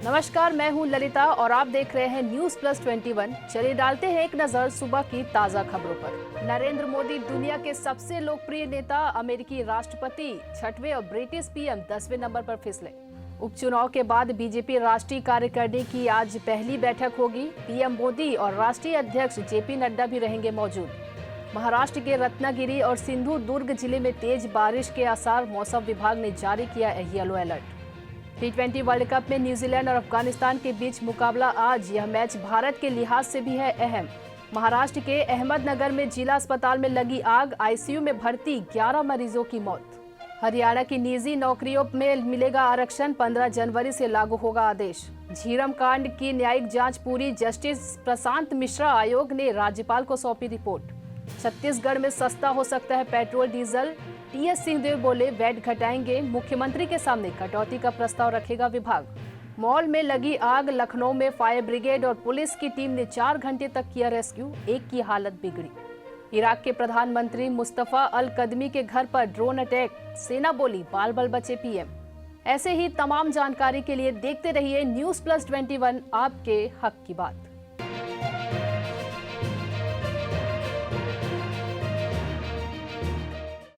नमस्कार, मैं हूं ललिता और आप देख रहे हैं न्यूज प्लस 21। चलिए डालते हैं एक नजर सुबह की ताजा खबरों पर। नरेंद्र मोदी दुनिया के सबसे लोकप्रिय नेता, अमेरिकी राष्ट्रपति, 6वें और ब्रिटिश पीएम 10वें नंबर पर फिसले। उपचुनाव के बाद बीजेपी राष्ट्रीय कार्यकारिणी की आज पहली बैठक होगी। पीएम मोदी और राष्ट्रीय अध्यक्ष जेपी नड्डा भी रहेंगे मौजूद। महाराष्ट्र के रत्नागिरी और सिंधु दुर्ग जिले में तेज बारिश के आसार, मौसम विभाग ने जारी किया yellow alert. T20 world cup में न्यूजीलैंड और अफगानिस्तान के बीच मुकाबला आज। यह मैच भारत के लिहाज से भी है अहम। महाराष्ट्र के अहमदनगर में जिला अस्पताल में लगी आग, आईसीयू में भर्ती 11 मरीजों की मौत। हरियाणा की निजी नौकरियों में मिलेगा आरक्षण, 15 जनवरी से लागू होगा आदेश। झीरम कांड की न्यायिक जांच पूरी, जस्टिस प्रशांत मिश्रा आयोग ने राज्यपाल को सौंपी रिपोर्ट। छत्तीसगढ़ में सस्ता हो सकता है पेट्रोल डीजल, टीएस सिंहदेव बोले वैट घटाएंगे, मुख्यमंत्री के सामने कटौती का प्रस्ताव रखेगा विभाग। मॉल में लगी आग, लखनऊ में फायर ब्रिगेड और पुलिस की टीम ने 4 घंटे तक किया रेस्क्यू, एक की हालत बिगड़ी। इराक के प्रधानमंत्री मुस्तफा अल कदमी के घर पर ड्रोन अटैक, सेना बोली बाल बाल बचे पीएम। ऐसे ही तमाम जानकारी के लिए देखते रहिए न्यूज प्लस 21, आपके हक की बात।